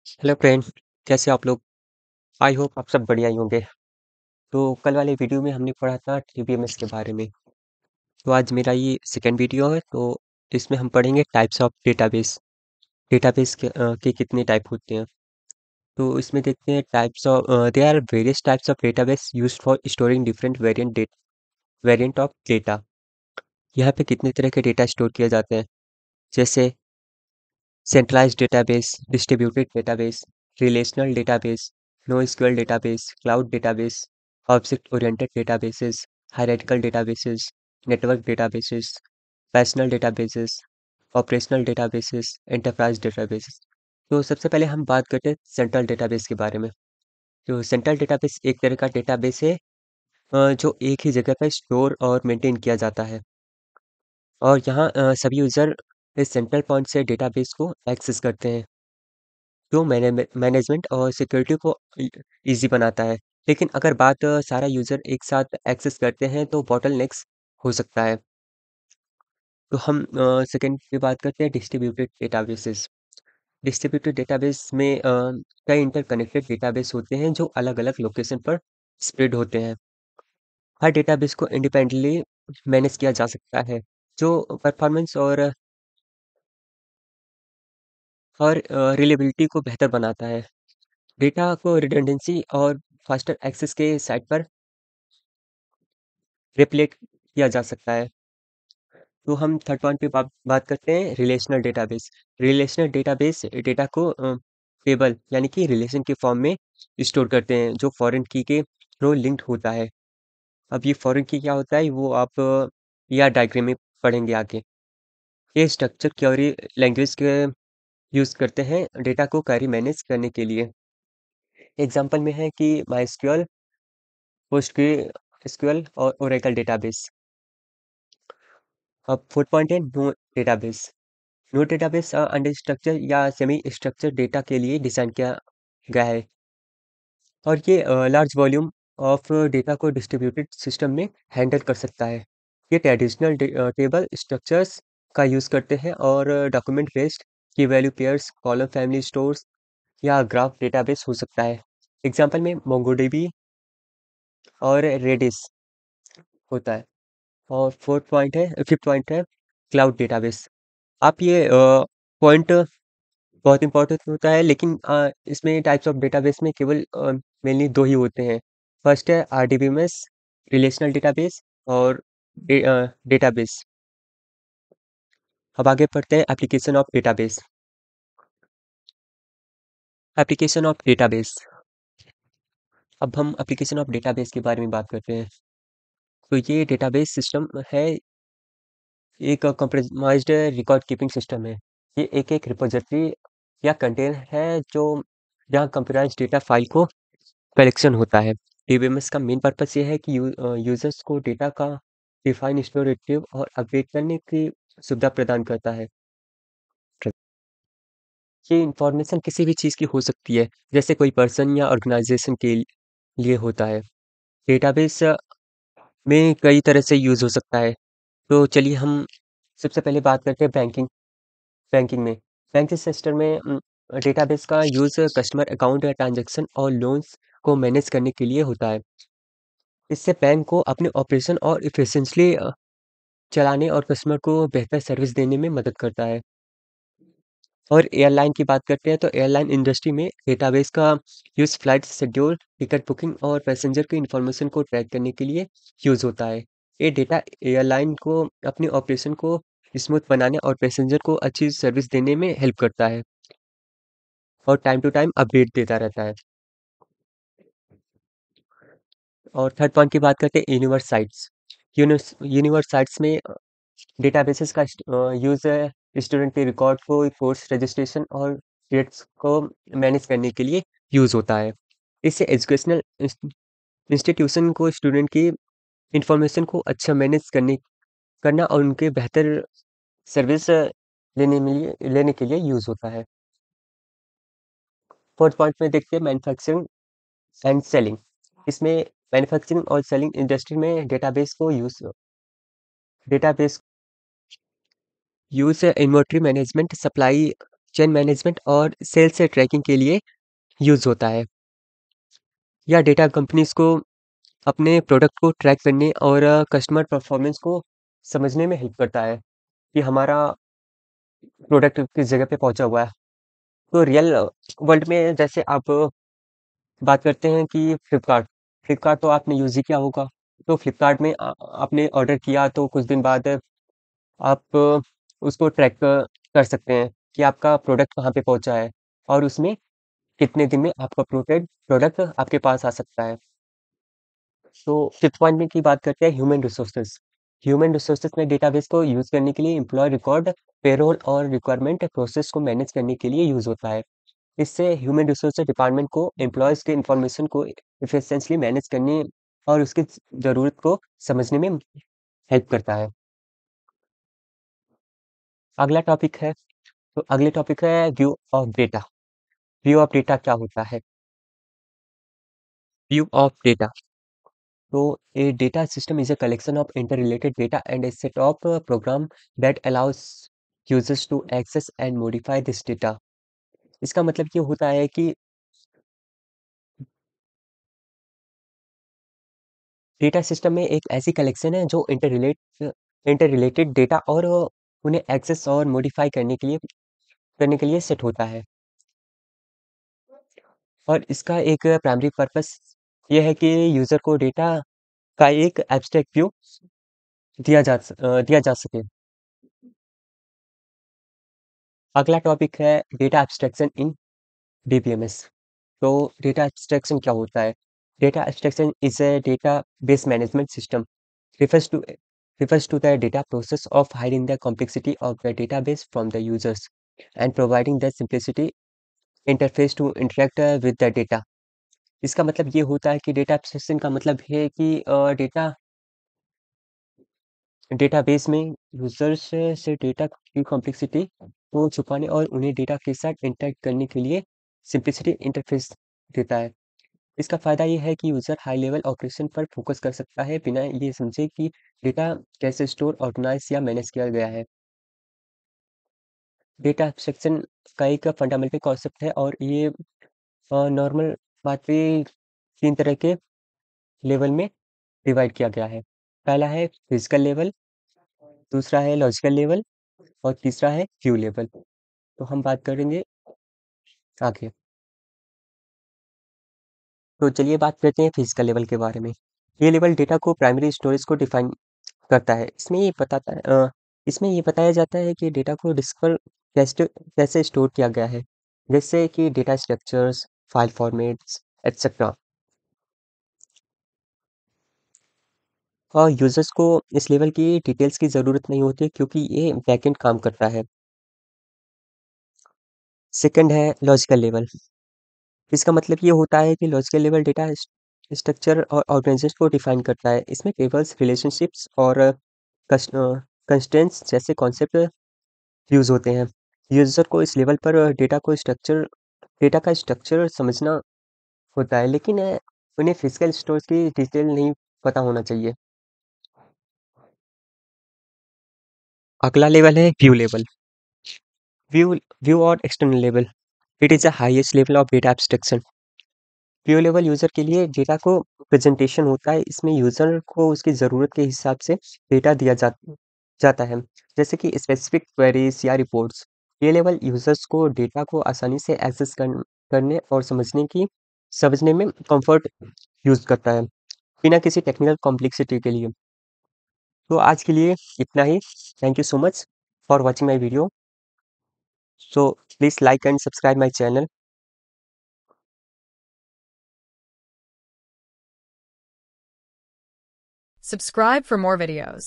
Hello friend, कैसे आप लोग? आई होप आप सब बढ़िया ही होंगे। तो कल वाले वीडियो में हमने पढ़ा था टीबीएमएस के बारे में। तो आज मेरा ये सेकंड वीडियो है, तो इसमें हम पढ़ेंगे टाइप्स ऑफ डेटाबेस। डेटाबेस के कितने टाइप होते हैं। तो इसमें देखते हैं types of there are various types of database used for storing different variant of data. यहाँ पे कितने तरह के डेटा स्टोर किए जाते हैं, जैसे centralised database, distributed database, relational database, NoSQL database, cloud database, object oriented databases, hierarchical databases, network databases, personal databases, operational databases, enterprise databases. तो सबसे पहले हम बात करते हैं सेंट्रल डेटाबेस के बारे में। तो सेंट्रल डेटाबेस एक तरह का डेटाबेस है जो एक ही जगह पर स्टोर और मेंटेन किया जाता है। और यहाँ सभी यूज़र इस सेंट्रल पॉइंट से डेटाबेस को एक्सेस करते हैं, जो मैनेजमेंट और सिक्योरिटी को ईज़ी बनाता है। लेकिन अगर बात सारा यूज़र एक साथ एक्सेस करते हैं तो बॉटलनेक्स हो सकता है। तो हम सेकंड पे बात करते हैं डिस्ट्रीब्यूटेड डेटाबेसेस। डिस्ट्रीब्यूटेड डेटाबेस में कई इंटरकनेक्टेड डेटाबेस होते हैं जो अलग-अलग लोकेशन पर स्प्रेड होते हैं। हर डेटाबेस को इंडिपेंडेंटली मैनेज किया जा सकता है, जो परफॉर्मेंस और रिलायबिलिटी को बेहतर बनाता है। डेटा को रिडंडेंसी और फास्टर एक्सेस के साइट पर रिप्लेट किया जा सकता है। तो हम थर्ड पॉइंट पे बात करते हैं relational database. Relational database data को टेबल यानी कि रिलेशन के फॉर्म में स्टोर करते हैं, जो फॉरेन की के थ्रू लिंक्ड होता है। अब ये फॉरेन की क्या होता है वो आप या डायग्राम में पढ़ेंगे आगे। ये स्ट्रक्चर क्वेरी लैंग्वेज के यूज़ करते हैं डेटा को क्वेरी मैनेज करने के लिए। एग्जांपल में है कि माइस्क्यूएल, पोस्टग्रेसक्यूएल और ओरेकल डेटाबेस। अब फोर्थ पॉइंट है no database. No database unstructured या सेमी स्ट्रक्चर्ड डेटा के लिए डिज़ाइन किया गया है और ये लार्ज वॉल्यूम ऑफ डेटा को डिस्ट्रीब्यूटेड सिस्टम में हैंडल कर सकता है। ये ट्रेडिशनल टेबल स्ट्रक्चर्स का यूज़ करते हैं और document based key value pairs, column family stores या ग्राफ डेटाबेस हो सकता है। एग्जांपल में मोंगोडीबी और रेडिस होता है। और फिफ्थ पॉइंट है क्लाउड डेटाबेस। आप ये पॉइंट बहुत इम्पोर्टेंट होता है, लेकिन इसमें टाइप्स ऑफ डेटाबेस में केवल मेनली 2 ही होते हैं। फर्स्ट है आरडीबीएमएस, रिलेशनल डेटाबेस और डेटाबेस। अब आगे पढ़ते हैं application of database. Application of database. अब हम एप्लीकेशन ऑफ डेटाबेस के बारे में बात करते हैं। तो ये डेटाबेस सिस्टम है, एक कंप्रोमाइज़्ड रिकॉर्ड कीपिंग सिस्टम है। ये एक-एक रिपॉज़िटरी या कंटेनर है जो जहाँ कंप्यूटराइज़्ड डेटा फ़ाइल को कलेक्शन होता है। डीबीएमएस का मेन पर्पस ये है कि यूज़र्स को डेटा का डिफाइन, स्टोर, रिट्रीव और अपडेट करने की सुविधा प्रदान करता है। ये इन्फॉर्मेशन किसी भी चीज़ की हो सकती है, जैसे कोई पर्सन या ऑर्गेनाइज़ेशन के लिए होता है। डेटाबेस में कई तरह से यूज़ हो सकता है। तो चलिए हम सबसे पहले बात करते हैं बैंकिंग में। बैंकिंग सिस्टम में डेटाबेस का यूज़ कस्टमर अकाउंट या ट्रांज़ैक्शन और लोन्स को मैनेज करने के लिए होता है। इससे बैंक को अपने ऑपरेशन और एफिशिएंटली चलाने और कस्टमर को बेहतर सर्विस देने में मदद करता है। और एयरलाइन की बात करते हैं तो एयरलाइन इंडस्ट्री में डेटाबेस का use flight schedule, ticket booking और पैसेंजर की इन्फॉर्मेशन को ट्रैक करने के लिए यूज़ होता है। ये डेटा एयरलाइन को अपने ऑपरेशन को स्मूथ बनाने और पैसेंजर को अच्छी सर्विस देने में हेल्प करता है और टाइम टू टाइम अपडेट देता रहता है। और थर्ड पॉइंट की बात करते हैं यूनिवर्स साइट्स। यूनिवर्स साइट्स में डेटाबेसेस का यूज़ स्टूडेंट के रिकॉर्ड को, कोर्स रजिस्ट्रेशन और डेट्स को मैनेज करने के लिए यूज़ होता है। इससे एजुकेशनल इंस्टीट्यूशन को स्टूडेंट की इन्फॉर्मेशन को अच्छा मैनेज करना और उनके बेहतर सर्विस लेने के लिए यूज़ होता है। फोर्थ पॉइंट में देखते हैं मैन्युफैक्चरिंग एंड सेलिंग। इसमें मैन्युफैक्चरिंग और सेलिंग इंडस्ट्री में database use inventory management, supply chain management और सेल्स ट्रैकिंग के लिए यूज़ होता है। यह डेटा कंपनीज़ को अपने प्रोडक्ट को ट्रैक करने और कस्टमर परफॉर्मेंस को समझने में हेल्प करता है कि हमारा प्रोडक्ट किस जगह पे पहुँचा हुआ है। तो रियल वर्ल्ड में जैसे आप बात करते हैं कि फ्लिपकार्ट तो आपने यूज़ ही किया होगा। तो फ्लिपकार्ट में आपने ऑर्डर किया तो कुछ दिन बाद आप उसको ट्रैक कर सकते हैं कि आपका प्रोडक्ट कहाँ पे पहुँचा है और उसमें कितने दिन में आपका प्रोडक्ट आपके पास आ सकता है। तो फिफ्थ पॉइंट में की बात करते हैं ह्यूमन रिसोर्सेज। ह्यूमन रिसोर्सेज में डेटाबेस को यूज़ करने के लिए एम्प्लॉय रिकॉर्ड, पेरोल और रिक्वायरमेंट प्रोसेस को मैनेज करने के लिए यूज़ होता है। इससे ह्यूमन रिसोर्सेज डिपार्टमेंट को एम्प्लॉयज़ के इन्फॉर्मेशन को एफिशिएंटली मैनेज करने और उसकी ज़रूरत को समझने में हेल्प करता है। अगला टॉपिक है तो अगले टॉपिक है view of data. View of data क्या होता है? View of data So a data system is a collection of interrelated data and a set of program that allows users to access and modify this data. इसका मतलब ये होता है कि data system में एक ऐसी कलेक्शन है जो इंटररिलेटेड डेटा और उन्हें एक्सेस और मॉडिफाई करने के लिए सेट होता है और इसका एक प्राइमरी पर्पस ये है कि यूजर को डेटा का एक एब्स्ट्रैक्ट व्यू दिया जा सके। अगला टॉपिक है डेटा एब्स्ट्रैक्शन इन डीबीएमएस। तो डेटा एब्स्ट्रैक्शन क्या होता है? Data abstraction is a database management system refers to refers to the data process of hiding the complexity of the database from the users and providing the simplicity interface to interact with the data। इसका मतलब ये होता है कि data abstraction का मतलब है कि डेटाबेस में यूजर्स से डेटा की कॉम्प्लेक्सिटी को छुपाने और उन्हें डेटा के साथ इंटरैक्ट करने के लिए सिंपलिसिटी इंटरफेस देता है। इसका फ़ायदा ये है कि यूज़र हाई लेवल ऑपरेशन पर फोकस कर सकता है, बिना ये समझे कि डेटा कैसे स्टोर, ऑर्गेनाइज़ या मैनेज किया गया है। डेटा एब्स्ट्रैक्शन का एक फंडामेंटल कॉन्सेप्ट है और ये नॉर्मल बात पे 3 तरह के लेवल में डिवाइड किया गया है। पहला है फिज़िकल लेवल, दूसरा है लॉजिकल लेवल और तीसरा है व्यू लेवल। तो हम बात करेंगे आगे। तो चलिए बात करते हैं फिज़िकल लेवल के बारे में। ये लेवल डेटा को प्राइमरी स्टोरेज को डिफाइन करता है। इसमें ये बताया जाता है कि डेटा को डिस्क पर कैसे स्टोर किया गया है, जैसे कि data structures, file formats, etcetera. और यूज़र्स को इस लेवल की डिटेल्स की ज़रूरत नहीं होती क्योंकि ये बैकएंड काम करता है। सेकंड है लॉजिकल लेवल। इसका मतलब ये होता है कि लॉजिकल लेवल डेटा स्ट्रक्चर और ऑर्गेनाइजेशन को डिफाइन करता है। इसमें टेबल्स, रिलेशनशिप्स और कंस्ट्रेंट्स जैसे कॉन्सेप्ट यूज़ होते हैं। यूज़र को इस लेवल पर डेटा का स्ट्रक्चर समझना होता है, लेकिन उन्हें फिजिकल स्टोरेज की डिटेल नहीं पता होना चाहिए। अगला लेवल है व्यू लेवल। व्यू व्यू और external level. It is the highest level of data abstraction. View level user के लिए डेटा को प्रेजेंटेशन होता है। इसमें यूज़र को उसकी ज़रूरत के हिसाब से डेटा दिया जाता है, जैसे कि स्पेसिफिक क्वेरीज या रिपोर्ट्स। ये लेवल यूज़र्स को डेटा को आसानी से एक्सेस करने और समझने में कंफर्ट यूज़ करता है, बिना किसी टेक्निकल कॉम्प्लेक्सिटी के लिए। तो आज के लिए इतना ही। Thank you so much for watching my video. So please like and subscribe my channel. Subscribe for more videos.